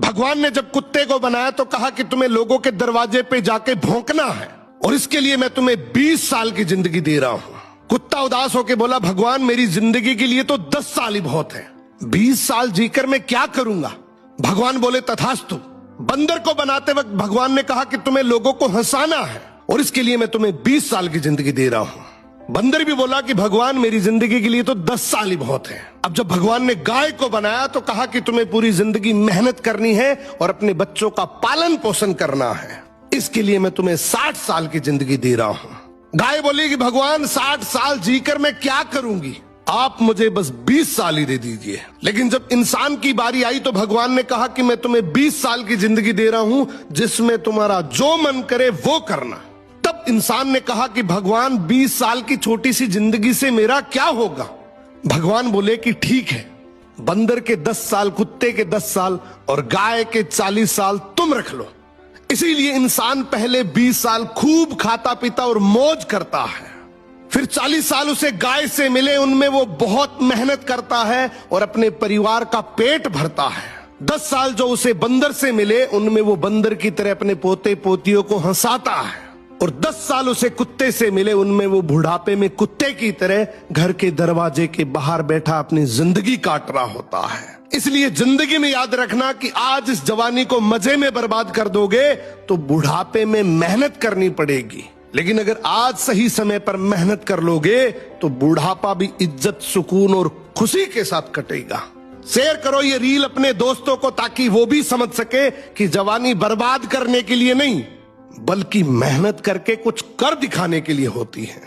भगवान ने जब कुत्ते को बनाया तो कहा कि तुम्हें लोगों के दरवाजे पे जाके भौंकना है और इसके लिए मैं तुम्हें 20 साल की जिंदगी दे रहा हूं। कुत्ता उदास होकर बोला, भगवान मेरी जिंदगी के लिए तो 10 साल ही बहुत है, 20 साल जीकर मैं क्या करूंगा। भगवान बोले, तथास्तु। बंदर को बनाते वक्त भगवान ने कहा कि तुम्हें लोगों को हंसाना है और इसके लिए मैं तुम्हें 20 साल की जिंदगी दे रहा हूं। बंदर भी बोला कि भगवान मेरी जिंदगी के लिए तो 10 साल ही बहुत है। अब जब भगवान ने गाय को बनाया तो कहा कि तुम्हें पूरी जिंदगी मेहनत करनी है और अपने बच्चों का पालन पोषण करना है, इसके लिए मैं तुम्हें 60 साल की जिंदगी दे रहा हूं। गाय बोली कि भगवान 60 साल जीकर मैं क्या करूंगी, आप मुझे बस 20 साल ही दे दीजिए। लेकिन जब इंसान की बारी आई तो भगवान ने कहा कि मैं तुम्हें 20 साल की जिंदगी दे रहा हूं जिसमें तुम्हारा जो मन करे वो करना। तब इंसान ने कहा कि भगवान 20 साल की छोटी सी जिंदगी से मेरा क्या होगा। भगवान बोले कि ठीक है, बंदर के 10 साल, कुत्ते के 10 साल और गाय के 40 साल तुम रख लो। इसीलिए इंसान पहले 20 साल खूब खाता पीता और मौज करता है, फिर 40 साल उसे गाय से मिले, उनमें वो बहुत मेहनत करता है और अपने परिवार का पेट भरता है। 10 साल जो उसे बंदर से मिले, उनमें वो बंदर की तरह अपने पोते पोतियों को हंसाता है और 10 साल उसे कुत्ते से मिले, उनमें वो बुढ़ापे में कुत्ते की तरह घर के दरवाजे के बाहर बैठा अपनी जिंदगी काट रहा होता है। इसलिए जिंदगी में याद रखना कि आज इस जवानी को मजे में बर्बाद कर दोगे तो बुढ़ापे में मेहनत करनी पड़ेगी, लेकिन अगर आज सही समय पर मेहनत कर लोगे तो बुढ़ापा भी इज्जत, सुकून और खुशी के साथ कटेगा। शेयर करो ये रील अपने दोस्तों को ताकि वो भी समझ सके कि जवानी बर्बाद करने के लिए नहीं बल्कि मेहनत करके कुछ कर दिखाने के लिए होती है।